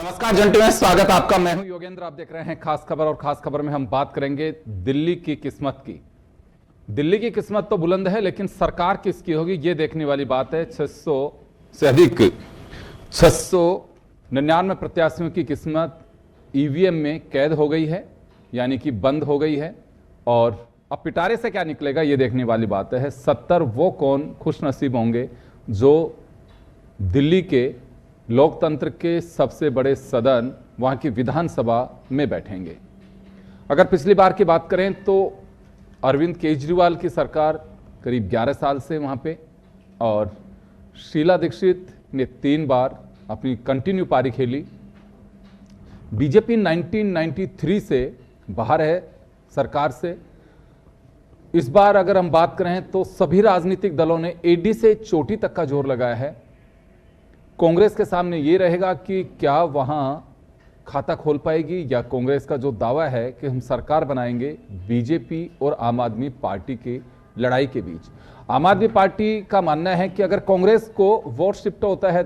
नमस्कार जंटलमैन, स्वागत आपका। मैं हूं योगेंद्र, आप देख रहे हैं खास खबर। और खास खबर में हम बात करेंगे दिल्ली की किस्मत की। दिल्ली की किस्मत तो बुलंद है, लेकिन सरकार किसकी होगी ये देखने वाली बात है। 600 से अधिक 699 प्रत्याशियों की किस्मत ईवीएम में कैद हो गई है, यानी कि बंद हो गई है। और अब पिटारे से क्या निकलेगा ये देखने वाली बात है। 70 वो कौन खुशनसीब होंगे जो दिल्ली के लोकतंत्र के सबसे बड़े सदन वहां की विधानसभा में बैठेंगे। अगर पिछली बार की बात करें तो अरविंद केजरीवाल की सरकार करीब 11 साल से वहां पे, और शीला दीक्षित ने 3 बार अपनी कंटिन्यू पारी खेली। बीजेपी 1993 से बाहर है सरकार से। इस बार अगर हम बात करें तो सभी राजनीतिक दलों ने एडी से चोटी तक का जोर लगाया है। कांग्रेस के सामने ये रहेगा कि क्या वहां खाता खोल पाएगी, या कांग्रेस का जो दावा है कि हम सरकार बनाएंगे बीजेपी और आम आदमी पार्टी की लड़ाई के बीच। आम आदमी पार्टी का मानना है कि अगर कांग्रेस को वोट शिफ्ट होता है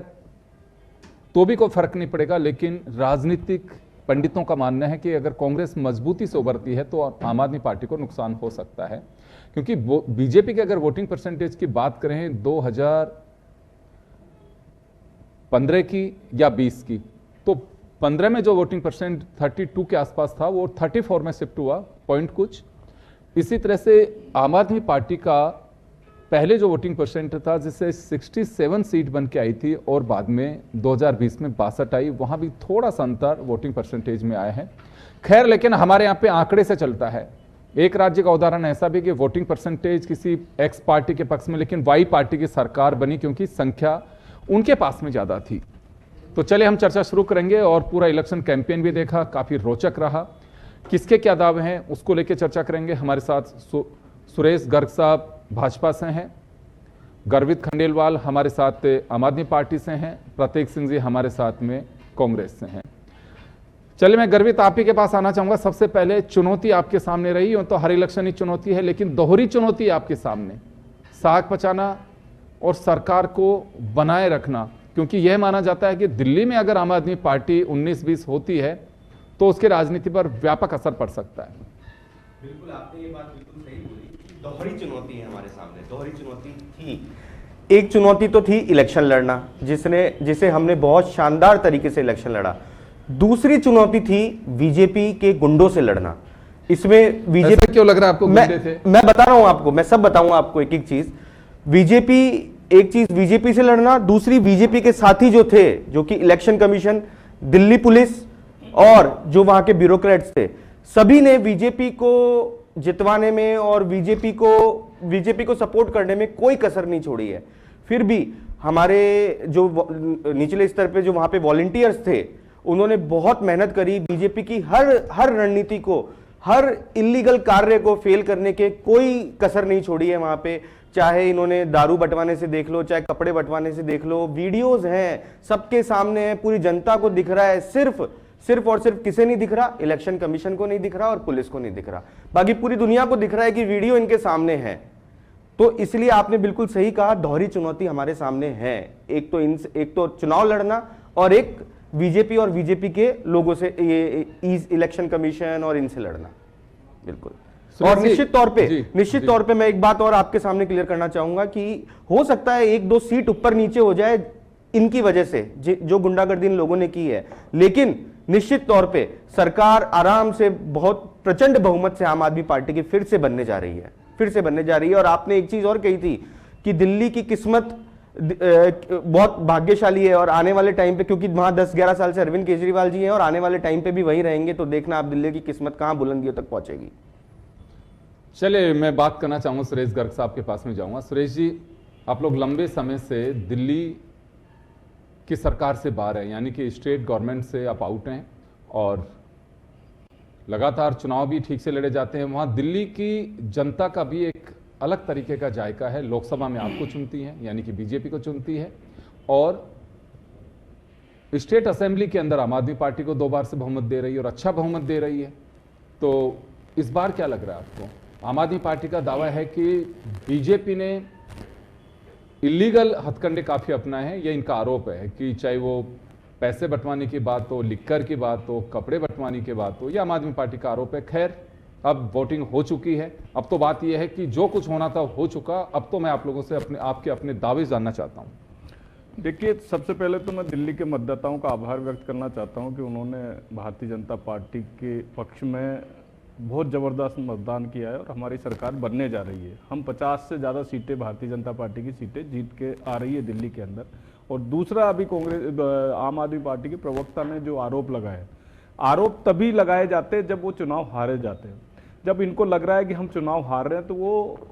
तो भी कोई फर्क नहीं पड़ेगा, लेकिन राजनीतिक पंडितों का मानना है कि अगर कांग्रेस मजबूती से उभरती है तो आम आदमी पार्टी को नुकसान हो सकता है। क्योंकि बीजेपी की अगर वोटिंग परसेंटेज की बात करें 2015 की या 20 की, तो 15 में जो वोटिंग परसेंट 32 के आसपास था वो 34 में शिफ्ट हुआ, पॉइंट कुछ। इसी तरह से आम आदमी पार्टी का पहले जो वोटिंग परसेंट था जिससे 67 सीट बन के आई थी, और बाद में 2020 में 62 आई, वहां भी थोड़ा सा अंतर वोटिंग परसेंटेज में आया है। खैर, लेकिन हमारे यहाँ पे आंकड़े से चलता है। एक राज्य का उदाहरण ऐसा भी कि वोटिंग परसेंटेज किसी एक्स पार्टी के पक्ष में, लेकिन वाई पार्टी की सरकार बनी क्योंकि संख्या उनके पास में ज्यादा थी। तो चले हम चर्चा शुरू करेंगे। और पूरा इलेक्शन कैंपेन भी देखा, काफी रोचक रहा। किसके क्या दावे हैं उसको लेकर चर्चा करेंगे। हमारे साथ सुरेश गर्ग साहब भाजपा से हैं, गर्वित खंडेलवाल हमारे साथ आम आदमी पार्टी से हैं, प्रतीक सिंह जी हमारे साथ में कांग्रेस से हैं। चलिए मैं गर्वित आप ही के पास आना चाहूंगा। सबसे पहले चुनौती आपके सामने रही हो तो हर इलेक्शन ही चुनौती है, लेकिन दोहरी चुनौती आपके सामने, साख बचाना और सरकार को बनाए रखना। क्योंकि यह माना जाता है कि दिल्ली में अगर आम आदमी पार्टी 19-20 होती है तो उसके राजनीति पर व्यापक असर पड़ सकता है। बिल्कुल, आपने ये बात बिल्कुल सही बोली। दोहरी चुनौती है हमारे सामने। दोहरी चुनौती थी, एक चुनौती तो थी इलेक्शन लड़ना, जिसे हमने बहुत शानदार तरीके से इलेक्शन लड़ा। दूसरी चुनौती थी बीजेपी के गुंडों से लड़ना। इसमें बीजेपी क्यों लग रहा है आपको गुंडे थे? मैं बता रहा हूं आपको, मैं सब बताऊंगा आपको एक एक चीज। एक चीज बीजेपी से लड़ना, दूसरी बीजेपी के साथी जो थे, जो कि इलेक्शन कमीशन, दिल्ली पुलिस और जो वहां के ब्यूरोक्रेट्स थे, सभी ने बीजेपी को जितवाने में और बीजेपी को सपोर्ट करने में कोई कसर नहीं छोड़ी है। फिर भी हमारे जो निचले स्तर पे जो वहां पे वॉलंटियर्स थे, उन्होंने बहुत मेहनत करी। बीजेपी की हर रणनीति को, हर इलीगल कार्य को फेल करने के कोई कसर नहीं छोड़ी है वहां पे। चाहे इन्होंने दारू बंटवाने से देख लो, चाहे कपड़े बंटवाने से देख लो, वीडियोस हैं, सबके सामने है, पूरी जनता को दिख रहा है। सिर्फ और सिर्फ किसे नहीं दिख रहा? इलेक्शन कमीशन को नहीं दिख रहा और पुलिस को नहीं दिख रहा, बाकी पूरी दुनिया को दिख रहा है कि वीडियो इनके सामने है। तो इसलिए आपने बिल्कुल सही कहा, दोहरी चुनौती हमारे सामने है। एक तो चुनाव लड़ना, और एक बीजेपी और बीजेपी के लोगों से, ये इलेक्शन कमीशन और इनसे लड़ना। बिल्कुल। और निश्चित तौर पे मैं एक बात और आपके सामने क्लियर करना चाहूंगा कि हो सकता है 1-2 सीट ऊपर नीचे हो जाए इनकी वजह से, जो गुंडागर्दी इन लोगों ने की है, लेकिन निश्चित तौर पे सरकार आराम से बहुत प्रचंड बहुमत से आम आदमी पार्टी की फिर से बनने जा रही है। और आपने एक चीज और कही थी कि दिल्ली की किस्मत बहुत भाग्यशाली है, और आने वाले टाइम पे, क्योंकि वहां 10-11 साल से अरविंद केजरीवाल जी हैं और आने वाले टाइम पे भी वही रहेंगे, तो देखना आप दिल्ली की किस्मत कहां बुलंदियों तक पहुंचेगी। चलिए मैं बात करना चाहूंगा, सुरेश गर्ग साहब के पास में जाऊंगा। सुरेश जी, आप लोग लंबे समय से दिल्ली की सरकार से बाहर है, यानी कि स्टेट गवर्नमेंट से आप आउट हैं, और लगातार चुनाव भी ठीक से लड़े जाते हैं। वहां दिल्ली की जनता का भी एक अलग तरीके का जायका है। लोकसभा में आपको चुनती है, यानी कि बीजेपी को चुनती है, और स्टेट असेंबली के अंदर आम आदमी पार्टी को 2 बार से बहुमत दे रही है, और अच्छा बहुमत दे रही है। तो इस बार क्या लग रहा है आपको? आम आदमी पार्टी का दावा है कि बीजेपी ने इलीगल हथकंडे काफी अपनाए हैं, ये इनका आरोप है कि चाहे वो पैसे बंटवाने की बात हो, लिक्कर की बात हो, कपड़े बंटवाने की बात हो, ये आम आदमी पार्टी का आरोप है। खैर, अब वोटिंग हो चुकी है, अब तो बात यह है कि जो कुछ होना था हो चुका। अब तो मैं आप लोगों से अपने दावे जानना चाहता हूं। देखिए, सबसे पहले तो मैं दिल्ली के मतदाताओं का आभार व्यक्त करना चाहता हूं कि उन्होंने भारतीय जनता पार्टी के पक्ष में बहुत ज़बरदस्त मतदान किया है और हमारी सरकार बनने जा रही है। हम 50 से ज़्यादा सीटें, भारतीय जनता पार्टी की सीटें जीत के आ रही है दिल्ली के अंदर। और दूसरा, अभी कांग्रेस, आम आदमी पार्टी के प्रवक्ता ने जो आरोप लगाए, आरोप तभी लगाए जाते हैं जब वो चुनाव हारे जाते हैं। जब इनको लग रहा है कि हम चुनाव हार रहे हैं तो वो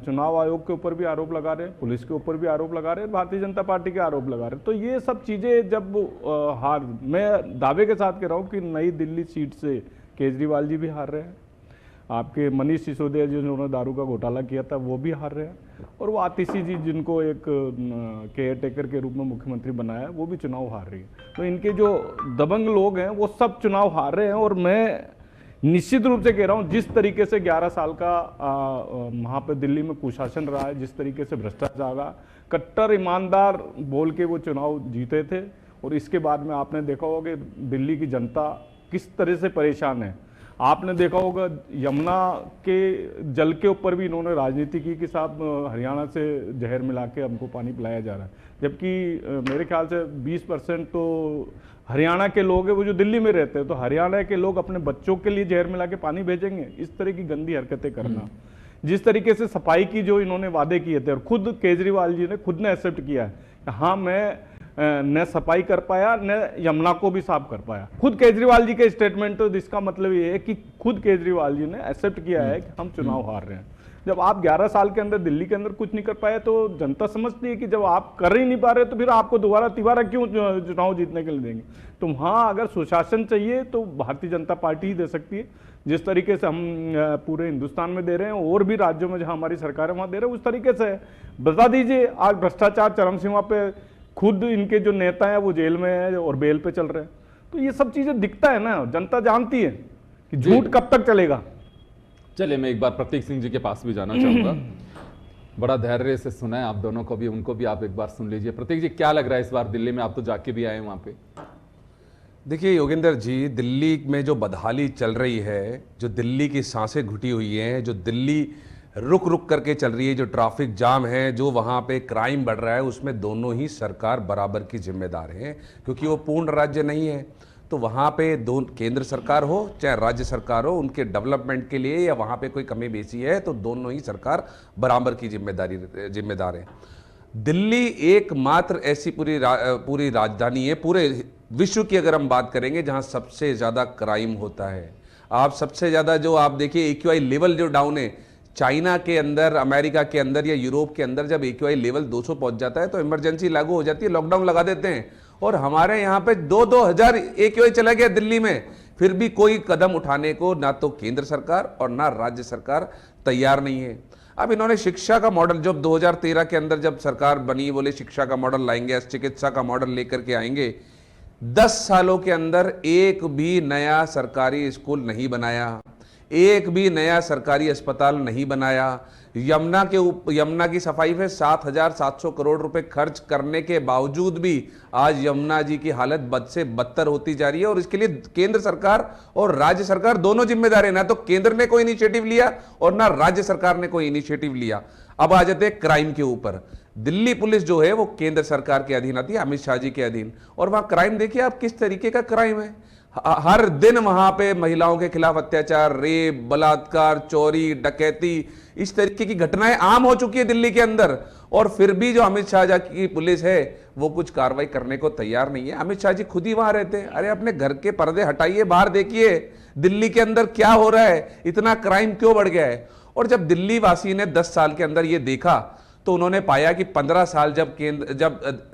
चुनाव आयोग के ऊपर भी आरोप लगा रहे हैं, पुलिस के ऊपर भी आरोप लगा रहे हैं, भारतीय जनता पार्टी के आरोप लगा रहे हैं। तो ये सब चीज़ें जब मैं दावे के साथ कह रहा हूँ कि नई दिल्ली सीट से केजरीवाल जी भी हार रहे हैं, आपके मनीष सिसोदिया जिन्होंने दारू का घोटाला किया था वो भी हार रहे हैं, और वो आतिशी जी जिनको एक केयर टेकर के रूप में मुख्यमंत्री बनाया है वो भी चुनाव हार रही है। तो इनके जो दबंग लोग हैं वो सब चुनाव हार रहे हैं। और मैं निश्चित रूप से कह रहा हूं, जिस तरीके से 11 साल का वहाँ पे दिल्ली में कुशासन रहा है, जिस तरीके से भ्रष्टाचार रहा, कट्टर ईमानदार बोल के वो चुनाव जीते थे। और इसके बाद में आपने देखा होगा कि दिल्ली की जनता किस तरह से परेशान है। आपने देखा होगा यमुना के जल के ऊपर भी इन्होंने राजनीति की कि साहब हरियाणा से जहर मिला के हमको पानी पिलाया जा रहा है, जबकि मेरे ख्याल से 20% तो हरियाणा के लोग हैं वो जो दिल्ली में रहते हैं। तो हरियाणा के लोग अपने बच्चों के लिए जहर मिला के पानी भेजेंगे? इस तरह की गंदी हरकतें करना। जिस तरीके से सफाई की जो इन्होंने वादे किए थे, और खुद केजरीवाल जी ने खुद ने एक्सेप्ट किया है कि हाँ, मैं न सफाई कर पाया न यमुना को भी साफ कर पाया। खुद केजरीवाल जी के स्टेटमेंट, तो इसका मतलब ये है कि खुद केजरीवाल जी ने एक्सेप्ट किया है कि हम चुनाव हार रहे हैं। जब आप 11 साल के अंदर दिल्ली के अंदर कुछ नहीं कर पाए तो जनता समझती है कि जब आप कर ही नहीं पा रहे तो फिर आपको दोबारा तिबारा क्यों चुनाव जीतने के लिए देंगे। तो वहाँ अगर सुशासन चाहिए तो भारतीय जनता पार्टी ही दे सकती है, जिस तरीके से हम पूरे हिंदुस्तान में दे रहे हैं और भी राज्यों में जहाँ हमारी सरकार है वहाँ दे रहे हैं, उस तरीके से बता दीजिए। आज भ्रष्टाचार चरम सीमा पे, खुद इनके जो नेता हैं वो जेल में हैं और बेल पे चल रहे हैं। तो ये सब चीजें दिखता है ना, जनता जानती है कि झूठ कब तक चलेगा। चलिए, मैं एक बार प्रतीक सिंह जी के पास भी जाना चाहूंगा। बड़ा धैर्य से सुना है आप दोनों को भी, उनको भी आप एक बार सुन लीजिए। प्रतीक जी, क्या लग रहा है इस बार दिल्ली में? आप तो जाके भी आए वहां पे। देखिए योगेंद्र जी, दिल्ली में जो बदहाली चल रही है, जो दिल्ली की सांसें घुटी हुई हैं, जो दिल्ली रुक रुक करके चल रही है, जो ट्रैफिक जाम है, जो वहाँ पे क्राइम बढ़ रहा है, उसमें दोनों ही सरकार बराबर की जिम्मेदार हैं, क्योंकि वो पूर्ण राज्य नहीं है। तो वहाँ पे केंद्र सरकार हो चाहे राज्य सरकार हो, उनके डेवलपमेंट के लिए या वहाँ पे कोई कमी बेसी है तो दोनों ही सरकार बराबर की जिम्मेदार है। दिल्ली एकमात्र ऐसी पूरी राजधानी है, पूरे विश्व की अगर हम बात करेंगे, जहाँ सबसे ज़्यादा क्राइम होता है। आप सबसे ज़्यादा जो आप देखिए AQI लेवल जो डाउन है, चाइना के अंदर, अमेरिका के अंदर या यूरोप के अंदर जब AQI लेवल 200 पहुंच जाता है तो इमरजेंसी लागू हो जाती है, लॉकडाउन लगा देते हैं। और हमारे यहाँ पे 2-2 हज़ार AQI चला गया दिल्ली में, फिर भी कोई कदम उठाने को ना तो केंद्र सरकार और ना राज्य सरकार तैयार नहीं है। अब इन्होंने शिक्षा का मॉडल, जब 2013 के अंदर जब सरकार बनी, बोले शिक्षा का मॉडल लाएंगे, चिकित्सा का मॉडल लेकर के आएंगे। 10 सालों के अंदर एक भी नया सरकारी स्कूल नहीं बनाया, एक भी नया सरकारी अस्पताल नहीं बनाया। यमुना की सफाई पे 7,700 करोड़ रुपए खर्च करने के बावजूद भी आज यमुना जी की हालत बद से बदतर होती जा रही है। और इसके लिए केंद्र सरकार और राज्य सरकार दोनों जिम्मेदार है। ना तो केंद्र ने कोई इनिशिएटिव लिया और ना राज्य सरकार ने कोई इनिशिएटिव लिया। अब आ जाते हैं क्राइम के ऊपर। दिल्ली पुलिस जो है वो केंद्र सरकार के अधीन आती है, अमित शाह जी के अधीन। और वहां क्राइम देखिए आप किस तरीके का क्राइम है। हर दिन वहां पे महिलाओं के खिलाफ अत्याचार, रेप, बलात्कार, चोरी, डकैती, इस तरीके की घटनाएं आम हो चुकी है दिल्ली के अंदर। और फिर भी जो अमित शाह जी की पुलिस है वो कुछ कार्रवाई करने को तैयार नहीं है। अमित शाह जी खुद ही वहां रहते हैं। अरे अपने घर के पर्दे हटाइए, बाहर देखिए दिल्ली के अंदर क्या हो रहा है, इतना क्राइम क्यों बढ़ गया है। और जब दिल्ली वासी ने 10 साल के अंदर ये देखा तो उन्होंने पाया कि 15 साल जब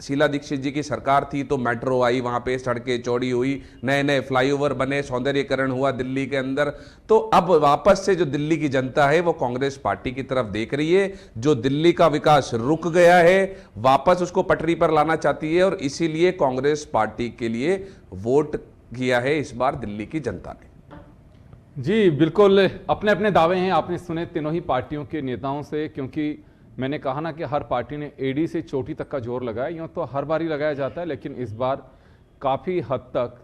शीला दीक्षित जी की सरकार थी तो मेट्रो आई, वहां पे सड़कें चौड़ी हुई, नए नए फ्लाईओवर बने, सौंदर्यीकरण हुआ दिल्ली के अंदर। तो अब वापस से जो दिल्ली की जनता है वो कांग्रेस पार्टी की तरफ देख रही है। जो दिल्ली का विकास रुक गया है वापस उसको पटरी पर लाना चाहती है, और इसीलिए कांग्रेस पार्टी के लिए वोट किया है इस बार दिल्ली की जनता ने। जी बिल्कुल, अपने अपने दावे हैं, आपने सुने तीनों ही पार्टियों के नेताओं से। क्योंकि मैंने कहा ना कि हर पार्टी ने एडी से चोटी तक का जोर लगाया। यूँ तो हर बार ही लगाया जाता है, लेकिन इस बार काफी हद तक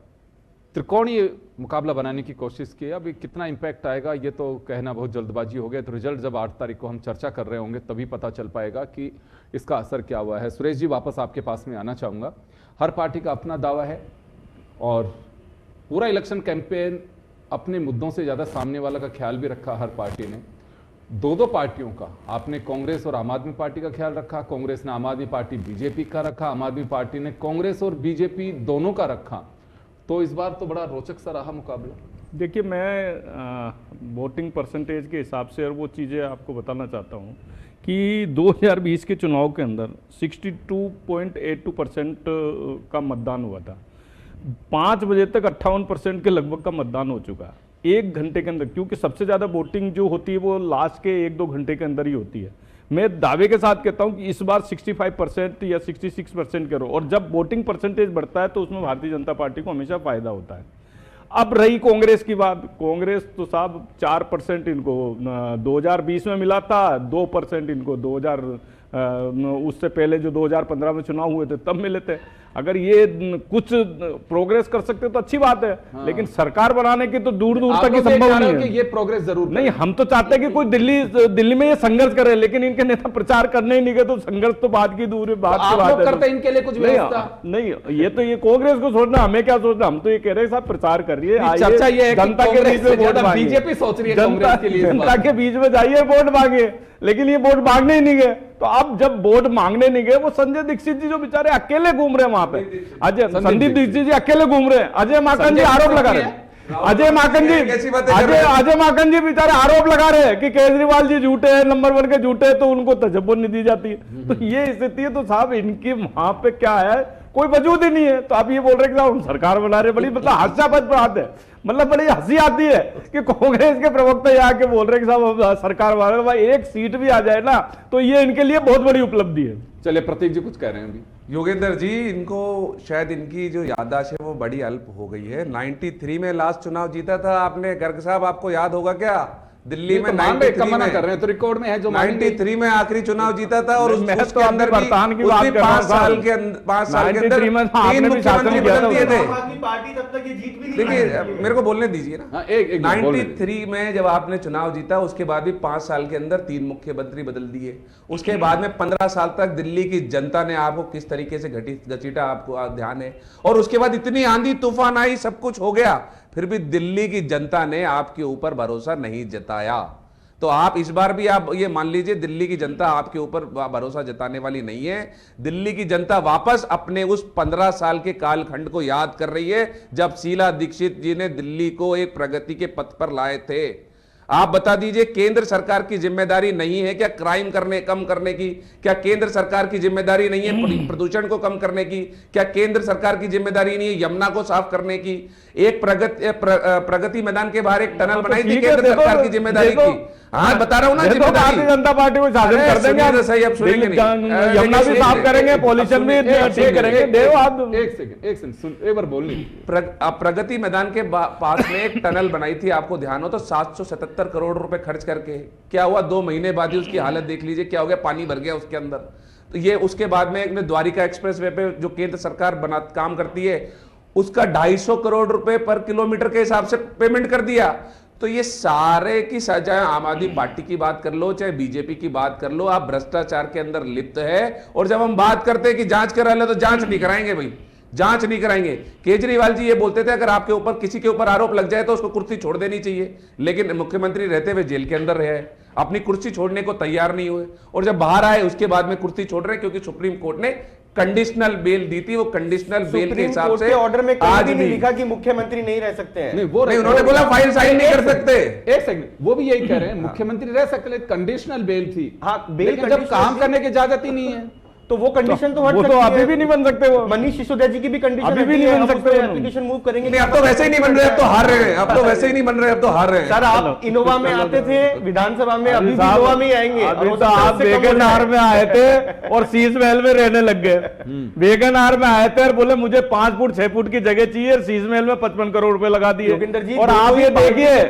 त्रिकोणीय मुकाबला बनाने की कोशिश की है। अभी कितना इंपैक्ट आएगा ये तो कहना बहुत जल्दबाजी हो गया, तो रिजल्ट जब 8 तारीख को हम चर्चा कर रहे होंगे तभी पता चल पाएगा कि इसका असर क्या हुआ है। सुरेश जी, वापस आपके पास में आना चाहूँगा। हर पार्टी का अपना दावा है और पूरा इलेक्शन कैंपेन अपने मुद्दों से ज़्यादा सामने वाला का ख्याल भी रखा हर पार्टी ने। दो पार्टियों का, आपने कांग्रेस और आम आदमी पार्टी का ख्याल रखा, कांग्रेस ने आम आदमी पार्टी बीजेपी का रखा, आम आदमी पार्टी ने कांग्रेस और बीजेपी दोनों का रखा। तो इस बार तो बड़ा रोचक सा रहा मुकाबला। देखिए, मैं वोटिंग परसेंटेज के हिसाब से और वो चीज़ें आपको बताना चाहता हूँ कि 2020 के चुनाव के अंदर 62.82% का मतदान हुआ था। 5 बजे तक 58% के लगभग का मतदान हो चुका है 1 घंटे के अंदर, क्योंकि सबसे ज़्यादा वोटिंग जो होती है वो लास्ट के 1-2 घंटे के अंदर ही होती है। मैं दावे के साथ कहता हूं कि इस बार 65% या 66% करो, और जब वोटिंग परसेंटेज बढ़ता है तो उसमें भारतीय जनता पार्टी को हमेशा फायदा होता है। अब रही कांग्रेस की बात, कांग्रेस तो साहब 4% इनको 2020 में मिला था, 2% इनको 2000 उससे पहले जो 2015 में चुनाव हुए थे तब मिले थे। अगर ये कुछ प्रोग्रेस कर सकते तो अच्छी बात है, लेकिन सरकार बनाने की तो दूर दूर तक ही संभव नहीं है। ये प्रोग्रेस जरूर नहीं, हम तो चाहते हैं कि कोई दिल्ली में ये संघर्ष करे, लेकिन इनके नेता प्रचार करने ही नहीं गए तो संघर्ष तो बात की दूर है, बात की बात है। करते हैं इनके लिए कुछ व्यवस्था नहीं, ये कांग्रेस को सोचना, हमें क्या सोचना। हम तो ये कह रहे हैं साहब प्रचार कर रही है, चर्चा ये है जनता के बीच में वोट मांगे, बीजेपी सोच रही है कांग्रेस के लिए, जनता के बीच में जाइए वोट मांगे, लेकिन ये वोट मांगने ही नहीं गए। तो अब जब वोट मांगने नहीं गए, वो संजय दीक्षित जी जो बेचारे अकेले घूम रहे हैं वहां पे, संदीप दीक्षित जी अकेले घूम रहे हैं, अजय माकन जी आरोप लगा रहे हैं, अजय माकन जी बेचारे आरोप लगा रहे हैं कि केजरीवाल जी झूठे हैं, नंबर 1 के झूठे हैं, तो उनको तजब्बुर नहीं दी जाती है। तो ये स्थिति है। तो साहब इनकी वहां पे क्या है, कोई वजूद ही नहीं है। तो आप ये बोल रहे हैं कि साहब हम सरकार बना रहे, बड़ी मतलब हास्यास्पद बात है, मतलब बड़ी हंसी आती है कि कांग्रेस के प्रवक्ता यहाँ के बोल रहे हैं कि साहब हम सरकार बना रहे। भाई एक सीट भी आ जाए ना तो ये इनके लिए बहुत बड़ी उपलब्धि है। चलिए, प्रतीक जी कुछ कह रहे हैं अभी। योगेंद्र जी, इनको शायद इनकी जो याददाश्त है वो बड़ी अल्प हो गई है। 93 में लास्ट चुनाव जीता था आपने, गर्ग साहब आपको याद होगा क्या? दिल्ली में 93 में कर रहे हैं तो रिकॉर्ड में है जो 93 में आखिरी चुनाव जीता था, और उसके अंदर भी 5 साल के अंदर 3 मुख्यमंत्री बदल दिए थे। पार्टी तब तक ये जीत भी नहीं। देखिए, मेरे को बोलने दीजिए ना। 93 में में जब आपने चुनाव जीता, उसके बाद भी 5 साल के अंदर 3 मुख्यमंत्री बदल दिए। उसके बाद में 15 साल तक दिल्ली की जनता ने आपको किस तरीके से घसीटा, आपको ध्यान है। और उसके बाद इतनी आंधी तूफान आई, सब कुछ हो गया, फिर भी दिल्ली की जनता ने आपके ऊपर भरोसा नहीं जताया। तो आप इस बार भी आप ये मान लीजिए, दिल्ली की जनता आपके ऊपर भरोसा जताने वाली नहीं है। दिल्ली की जनता वापस अपने उस 15 साल के कालखंड को याद कर रही है, जब शीला दीक्षित जी ने दिल्ली को एक प्रगति के पथ पर लाए थे। आप बता दीजिए, केंद्र सरकार की जिम्मेदारी नहीं है क्या क्राइम कम करने की? क्या केंद्र सरकार की जिम्मेदारी नहीं है प्रदूषण को कम करने की? क्या केंद्र सरकार की जिम्मेदारी नहीं है यमुना को साफ करने की? एक प्रगति मैदान के बाहर एक टनल बनाई थी, केंद्र सरकार की जिम्मेदारी की। हाँ, बता रहा हूं ना, भारतीय जनता पार्टी को शासन कर देंगे, सही अब सुनेंगे नहीं, यमुना भी साफ करेंगे, पॉल्यूशन भी ठीक करेंगे। एक सेकंड एक बार बोलनी। प्रगति मैदान के पास में एक टनल बनाई थी, आपको ध्यान हो तो 777 करोड़ रुपए खर्च करके। क्या हुआ, 2 महीने बाद ही उसकी हालत देख लीजिए क्या हो गया, पानी भर गया उसके अंदर। तो ये उसके बाद में एक द्वारिका एक्सप्रेस वे पे जो केंद्र सरकार काम करती है, उसका 250 करोड़ रुपए पर किलोमीटर के हिसाब से पेमेंट कर दिया। तो ये सारे की चाहे आम आदमी पार्टी की बात कर लो, चाहे बीजेपी की बात कर लो, आप भ्रष्टाचार के अंदर लिप्त है। और जब हम बात करते हैं कि जांच करा ले, तो जांच नहीं कराएंगे भाई, जांच नहीं कराएंगे। केजरीवाल जी ये बोलते थे, अगर आपके ऊपर किसी के ऊपर आरोप लग जाए तो उसको कुर्सी छोड़ देनी चाहिए, लेकिन मुख्यमंत्री रहते हुए जेल के अंदर रहे, अपनी कुर्सी छोड़ने को तैयार नहीं हुए। और जब बाहर आए उसके बाद में कुर्सी छोड़ रहे, क्योंकि सुप्रीम कोर्ट ने कंडीशनल बेल दी थी। वो कंडीशनल बेल के हिसाब से ऑर्डर में आज भी नहीं लिखा कि मुख्यमंत्री नहीं रह सकते हैं। नहीं, वो नहीं, उन्होंने बोला फाइल साइन नहीं कर सकते। एक सेकंड, वो भी यही कह रहे हैं, मुख्यमंत्री रह सकते, कंडीशनल बेल थी। हाँ, बेल जब काम करने की इजाजत ही नहीं है तो वो कंडीशन तो हट वो सकती तो है। अभी भी नहीं बन सकते। वो मनीष सिसोदिया जी की भी कंडीशन अभी भी नहीं बन सकते। एप्लीकेशन मूव करेंगे। नहीं, अब तो वैसे ही नहीं बन रहे, अब तो हार रहे हैं, अब तो वैसे ही नहीं बन रहे, अब तो हार रहे हैं। सर, आप इनोवा में आते थे विधानसभा में, अभी भी इनोवा में ही आएंगे। अभी तो आप वेगनआर में आए थे और शीश महल में रहने लग गए। वेगनआर में आए थे और बोले मुझे 5 फुट 6 फुट की जगह चाहिए, और शीश महल में 55 करोड़ रुपए लगा दिए। योगेंद्र जी, और आप ये देखिए,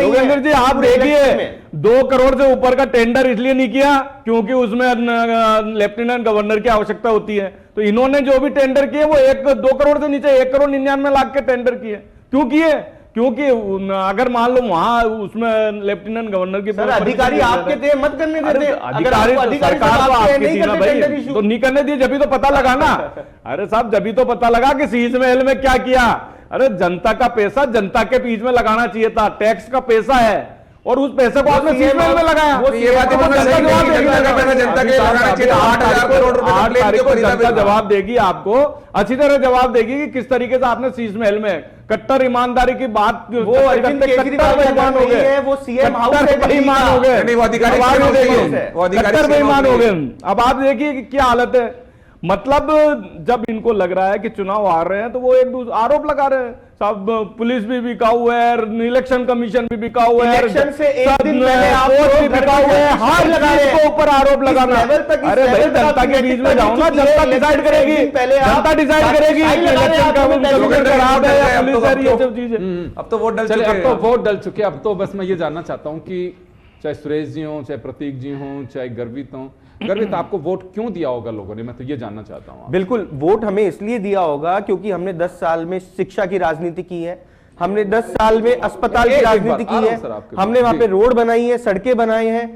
योगेंद्र जी आप देखिए, 2 करोड़ से ऊपर का टेंडर इसलिए नहीं किया क्योंकि उसमें लेफ्टिनेंट गवर्नर की आवश्यकता होती है। तो इन्होंने जो भी टेंडर किए वो 2 करोड़ से नीचे 1,99,00,000 के टेंडर किए। क्यों किए? क्योंकि अगर मान लो वहां उसमें लेफ्टिनेंट गवर्नर की सर अधिकारी आपके थे, मत करने देते। अधिकारी सरकार तो आपकी थी ना भाई, तो नहीं करने दिए, जब भी तो पता लगा ना। अरे साहब जब भी तो पता लगा कि शीश महल में क्या किया। अरे जनता का पैसा जनता के बीच में लगाना चाहिए था, टैक्स का पैसा है और उस पैसे को आपने शीश महल में लगाया। ये बात तो जनता का पैसा जनता के लगाना चाहिए था। 8,000 करोड़ रुपए 8 तारीख को जनता जवाब देगी आपको, अच्छी तरह जवाब देगी कि किस तरीके से आपने शीश महल में कट्टर ईमानदारी की बात, वो अरविंद केजरीवाल बेईमान हो गए हैं, वो सीएम हाउस से बेईमान हो गए, नहीं, वो अधिकारी कट्टर बेईमान हो गए। अब आप देखिए कि क्या हालत है। मतलब जब इनको लग रहा है कि चुनाव आ रहे हैं तो वो एक दूसरे आरोप लगा रहे हैं, सब पुलिस भी बिकाऊ है, इलेक्शन कमीशन भी बिकाऊ है, इलेक्शन से एक दिन पहले आप भी बिकाऊ है, हर चीज ऊपर आरोप लगाना। अरे भाई जनता के बीच में जाओ ना, जनता डिसाइड करेगी, जनता डिसाइड करेगी इलेक्शन का खराब है या पुलिस है, ये सब चीजें। अब तो वोट डल चलिए, चुके अब तो हैं। वोट डल चुके हैं। अब तो बस मैं ये जानना चाहता हूं कि चाहे सुरेश जी हों, चाहे प्रतीक जी हों, चाहे गर्वित हों, गर्वित आपको वोट क्यों दिया होगा लोगों ने, मैं तो ये जानना चाहता हूं। बिल्कुल, वोट हमें इसलिए दिया होगा क्योंकि हमने 10 साल में शिक्षा की राजनीति की है, हमने 10 साल में अस्पताल की राजनीति की है, हमने वहां पे रोड बनाई है, सड़कें बनाई हैं।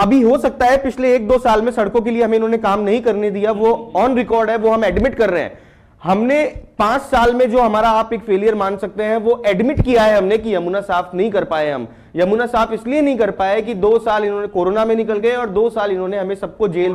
अभी हो सकता है पिछले 1-2 साल में सड़कों के लिए हमें इन्होंने काम नहीं करने दिया, वो ऑन रिकॉर्ड है, वो हम एडमिट कर रहे हैं। हमने 5 साल में जो हमारा आप एक फेलियर मान सकते हैं वो एडमिट किया है हमने कि यमुना साफ नहीं कर पाए। हम यमुना साफ इसलिए नहीं कर पाए कि 2 साल इन्होंने कोरोना में निकल गए और 2 साल इन्होंने हमें सबको जेल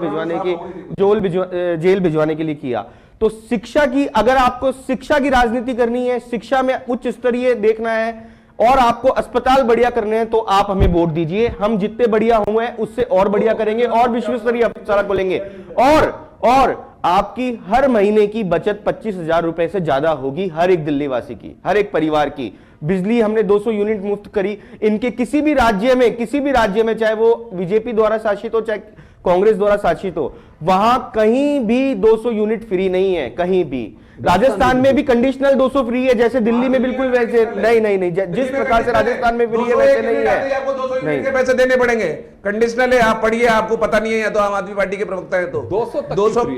भिजवाने के लिए किया। तो शिक्षा की, अगर आपको शिक्षा की राजनीति करनी है, शिक्षा में उच्च स्तरीय देखना है और आपको अस्पताल बढ़िया करने हैं तो आप हमें वोट दीजिए। हम जितने बढ़िया हुए हैं उससे और बढ़िया करेंगे और विश्व स्तरीय अस्पताल खोलेंगे और आपकी हर महीने की बचत 25,000 रुपए से ज्यादा होगी, हर एक दिल्ली वासी की, हर एक परिवार की। बिजली हमने 200 यूनिट मुफ्त करी। इनके किसी भी राज्य में चाहे वो बीजेपी द्वारा शासित हो चाहे कांग्रेस द्वारा शासित हो, वहां कहीं भी 200 यूनिट फ्री नहीं है, कहीं भी। राजस्थान में भी कंडीशनल 200 फ्री है, जैसे दिल्ली में बिल्कुल वैसे नहीं, जिस प्रकार से राजस्थान में फ्री है वैसे नहीं है। आपको 200 यूनिट के पैसे देने पड़ेंगे, कंडीशनल है, आप पढ़िए, आपको पता नहीं है या तो आम आदमी पार्टी के प्रवक्ता है तो 200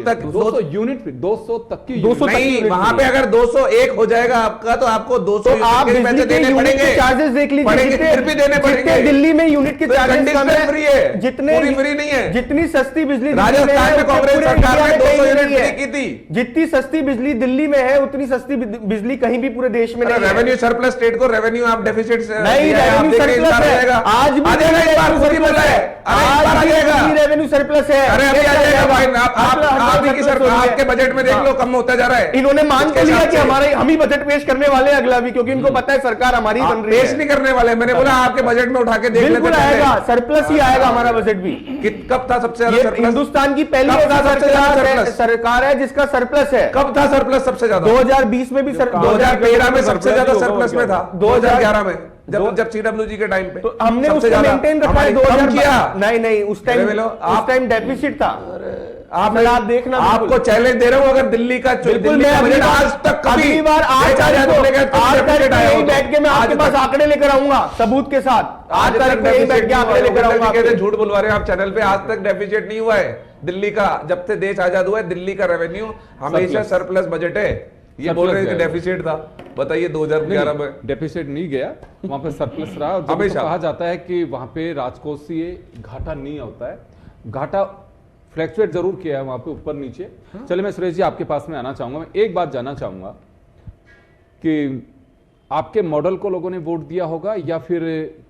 तक 200 यूनिट, 200 तक की 200 नहीं, वहां पे अगर 201 हो जाएगा आपका तो आपको 200 आप यूनिट के पैसे देने पड़ेंगे, चार्जेस देख लीजिए, फिर भी देने पड़ेंगे। दिल्ली में यूनिट के चार्जेस कम है, फ्री है, जितने पूरी फ्री नहीं है। जितनी सस्ती बिजली राजस्थान में कांग्रेस सरकार ने 200 यूनिट फ्री की थी। जितनी सस्ती बिजली दिल्ली में है उतनी सस्ती बिजली कहीं भी पूरे देश में नहीं है। रेवेन्यू सरप्लस स्टेट को रेवेन्यू आप डेफिसिट से नहीं, रेवेन्यू सरप्लस है, आज भी रेवेन्यू सरप्लस है। अरे अभी आ जाएगा भाई, आपके बजट में देख लो कम होता जा रहा है। इन्होंने मान तो लिया कि हमारे हम ही बजट पेश करने वाले अगला भी, क्योंकि इनको पता है सरकार हमारी बन रही है। पेश नहीं करने वाले, मैंने बोला आपके बजट में उठा के देख लेते हैं। बिल्कुल आएगा, सरप्लस ही आएगा हमारा बजट भी। कब था सबसे ज्यादा सरप्लस? हिंदुस्तान की पहली सरकार है जिसका सरप्लस है। कब था सरप्लस सबसे ज्यादा? 2020 में भी 2013 में सबसे ज्यादा सरप्लस में था, 2011 में जब सीडब्ल्यूजी के टाइम पे तो हमने उसको मेंटेन रखा है। 2000 नहीं उस टाइम डेफिसिट था। आप देखना, आपको चैलेंज दे रहा हूं, अगर दिल्ली का बजट आज तक अगली बार 8 तारीख को बैठ के मैं आपके पास आंकड़े लेकर आऊंगा सबूत के साथ। 8 तारीख को यही बैठ के आंकड़े लेकर आऊंगा। झूठ बुलवा रहे हैं आप चैनल पे, आज तक डेफिसिट नहीं हुआ है दिल्ली का। जब से देश आजाद हुआ है दिल्ली का रेवेन्यू हमेशा सरप्लस बजट है। ये बोल रहे हैं कि डेफिसिट था, बताइए 2011 में डेफिसिट नहीं गया, वहां पे सरप्लस रहा। जब तो कहा जाता है कि वहां पे राजकोषीय घाटा नहीं होता है, घाटा फ्लैक्चुएट जरूर किया है वहां पे ऊपर नीचे। चलिए मैं सुरेश जी आपके पास में आना चाहूंगा। मैं एक बात जानना चाहूंगा कि आपके मॉडल को लोगों ने वोट दिया होगा या फिर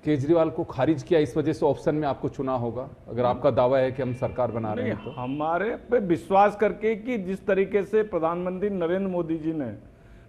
केजरीवाल को खारिज किया, इस वजह से ऑप्शन में आपको चुना होगा, अगर आपका दावा है कि हम सरकार बना रहे हैं तो? हमारे पे विश्वास करके कि जिस तरीके से प्रधानमंत्री नरेंद्र मोदी जी ने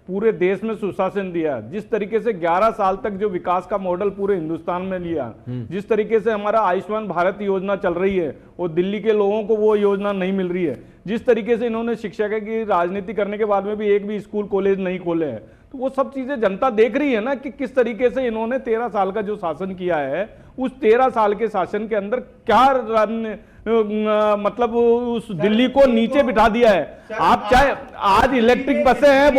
पूरे देश में सुशासन दिया, जिस तरीके से 11 साल तक जो विकास का मॉडल पूरे हिंदुस्तान में लिया, जिस तरीके से हमारा आयुष्मान भारत योजना चल रही है और दिल्ली के लोगों को वो योजना नहीं मिल रही है, जिस तरीके से इन्होंने शिक्षा की राजनीति करने के बाद में भी एक भी स्कूल कॉलेज नहीं खोले हैं, तो वो सब चीजें जनता देख रही है ना कि किस तरीके से इन्होंने 13 साल का जो शासन किया है, उस 13 साल के शासन के अंदर क्या मतलब उस दिल्ली को नीचे बिठा दिया है। आप चाहे आज इलेक्ट्रिक बसें हैं,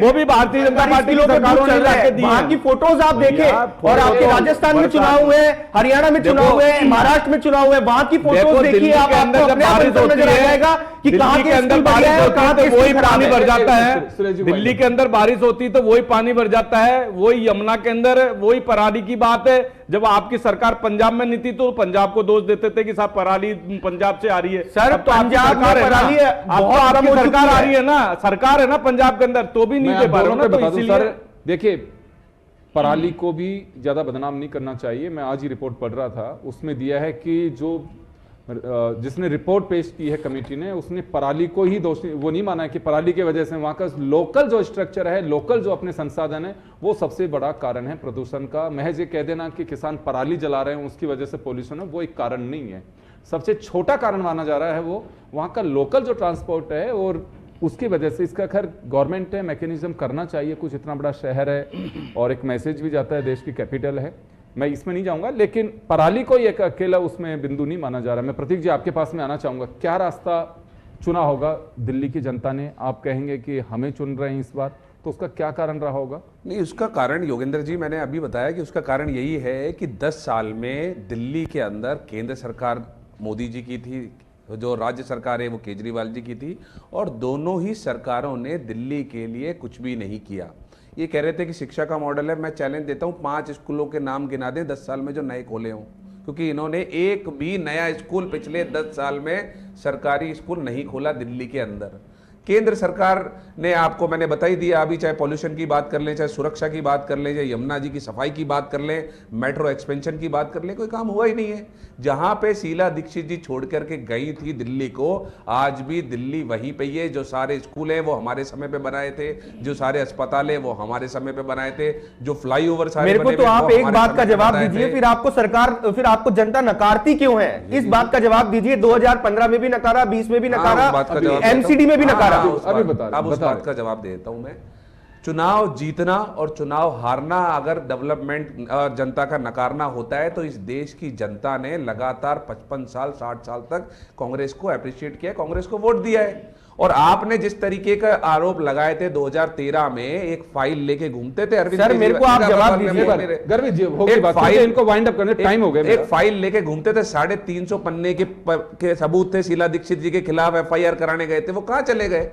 वो भी भारतीय जनता पार्टी की सरकारों ने लाके दी वहां की हैं। फोटोज आप देखें, और आपके राजस्थान में चुनाव हुए, हरियाणा में चुनाव हुए, महाराष्ट्र में चुनाव हुए, वहां की फोटोज देखिए आप, आपको अपने आप नजर आ जाएगा कि कहां के अंदर बारिश है और कहां होती है के तो वही खराब पानी है। भर जाता है। सुरेश जी, दिल्ली के अंदर बारिश होती तो वही पानी भर जाता है, वही यमुना के अंदर, वही पराली की बात है। जब आपकी सरकार पंजाब में नहीं थी तो पंजाब को दोष देते थे कि साहब पराली पंजाब से आ रही है। सर, अब तो आपकी पंजाब में सरकार है ना, पराली है, अब तो बहुत आपकी कम हो चुकी सरकार आ है। रही है ना, सरकार है ना पंजाब के अंदर, तो भी नहीं मैं दे आप पा रहे हो दोनों ना, को तो बता दूं इसीलिए सर, देखिए पराली को भी ज्यादा बदनाम नहीं करना चाहिए। मैं आज ही रिपोर्ट पढ़ रहा था, उसमें दिया है कि जो जिसने रिपोर्ट पेश की है कमेटी ने, उसने पराली को ही दोषी वो नहीं माना है कि पराली की वजह से वहां का लोकल जो स्ट्रक्चर है, लोकल जो अपने संसाधन है, वो सबसे बड़ा कारण है प्रदूषण का। महज ये कह देना कि किसान पराली जला रहे हैं उसकी वजह से पोल्यूशन है, वो एक कारण नहीं है। सबसे छोटा कारण माना जा रहा है वो वहां का लोकल जो ट्रांसपोर्ट है, और उसकी वजह से इसका खैर गवर्नमेंट है मैकेनिज्म करना चाहिए, कुछ इतना बड़ा शहर है और एक मैसेज भी जाता है, देश की कैपिटल है, मैं इसमें नहीं जाऊंगा। लेकिन पराली को एक अकेला उसमें बिंदु नहीं माना जा रहा। मैं प्रतीक जी आपके पास में आना चाहूंगा, क्या रास्ता चुना होगा दिल्ली की जनता ने? आप कहेंगे कि हमें चुन रहे हैं इस बार, तो उसका क्या कारण रहा होगा? नहीं, उसका कारण योगेंद्र जी मैंने अभी बताया कि उसका कारण यही है कि 10 साल में दिल्ली के अंदर केंद्र सरकार मोदी जी की थी, जो राज्य सरकार है वो केजरीवाल जी की थी, और दोनों ही सरकारों ने दिल्ली के लिए कुछ भी नहीं किया। ये कह रहे थे कि शिक्षा का मॉडल है, मैं चैलेंज देता हूँ 5 स्कूलों के नाम गिना दें 10 साल में जो नए खोले हों, क्योंकि इन्होंने एक भी नया स्कूल पिछले 10 साल में सरकारी स्कूल नहीं खोला दिल्ली के अंदर। केंद्र सरकार ने आपको मैंने बता ही दिया, अभी चाहे पॉल्यूशन की बात कर लें, चाहे सुरक्षा की बात कर लें, चाहे यमुना जी की सफाई की बात कर लें, मेट्रो एक्सपेंशन की बात कर लें, कोई काम हुआ ही नहीं है। जहां पे शीला दीक्षित जी छोड़ करके गई थी दिल्ली को, आज भी दिल्ली वहीं पे ही है। जो सारे स्कूल है वो हमारे समय पे बनाए थे, जो सारे अस्पताल है वो हमारे समय पे बनाए थे, जो फ्लाईओवर सारे मेरे को बने तो हुए आप वो एक हमारे बात समय का पे जवाब बनाए दीजिए, थे। फिर आपको जनता नकारती क्यों है, इस बात का जवाब दीजिए। 2015 में भी नकारा, 20 में भी नकारा, उस बात का जवाब देता हूं। एमसीडी में भी हाँ, नकारा। उस अभी बात- बता रहे- अब उस बता बात रहे। का जवाब देता हूं मैं। चुनाव जीतना और चुनाव हारना अगर डेवलपमेंट और जनता का नकारना होता है, तो इस देश की जनता ने लगातार 55 साल 60 साल तक कांग्रेस को अप्रिशिएट किया, कांग्रेस को वोट दिया है। और आपने जिस तरीके का आरोप लगाए थे 2013 में, एक फाइल लेके घूमते थे अरविंद सर, मेरे को आप जवाब दीजिए। गर्वित जी होगी बात, क्योंकि इनको वाइंड अप करने टाइम हो गया एक मेरा। फाइल लेके घूमते थे, 350 पन्ने के सबूत थे, शीला दीक्षित जी के खिलाफ एफआईआर कराने गए थे, वो कहां चले गए?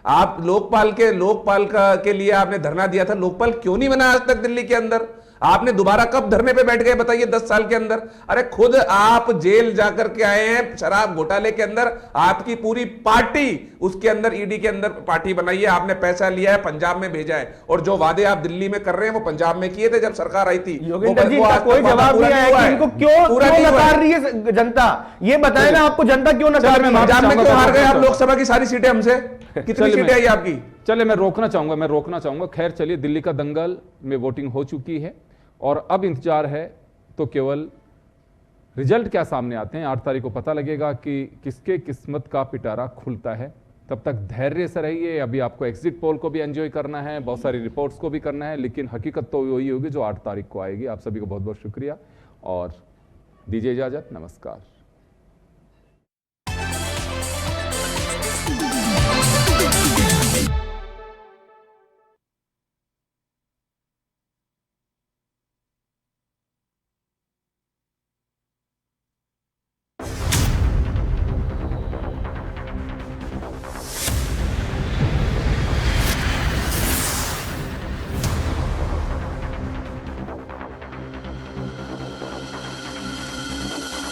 आप लोकपाल के लिए आपने धरना दिया था, लोकपाल क्यों नहीं बना आज तक दिल्ली के अंदर? आपने दोबारा कब धरने पे बैठ गए बताइए 10 साल के अंदर? अरे खुद आप जेल जाकर के आए हैं शराब घोटाले के अंदर, आपकी पूरी पार्टी उसके अंदर ईडी के अंदर पार्टी बनाई है, आपने पैसा लिया है, पंजाब में भेजा है, और जो वादे आप दिल्ली में कर रहे हैं वो पंजाब में किए थे जब सरकार आई थी। योगेंद्र जी, वो इनका आज तक कोई वादा जवाब पूरा नहीं नहीं आया हुआ कि है। इनको क्यों पूरा नहीं हुआ नकार है। रही है जनता। ये बताए ना, आपको जनता क्यों नकार रही है? पंजाब में क्यों हार गए आप लोकसभा की सारी सीटें हमसे? कितनी चलिए सीटें आई आपकी? चले मैं रोकना चाहूंगा। खैर चलिए, दिल्ली का दंगल में वोटिंग हो चुकी है और अब इंतजार है तो केवल रिजल्ट क्या सामने आते हैं। 8 तारीख को पता लगेगा कि किसके किस्मत का पिटारा खुलता है। तब तक धैर्य से रहिए। अभी आपको एग्जिट पोल को भी एंजॉय करना है, बहुत सारी रिपोर्ट्स को भी करना है, लेकिन हकीकत तो वही होगी जो 8 तारीख को आएगी। आप सभी को बहुत बहुत शुक्रिया और दीजिए इजाजत। नमस्कार।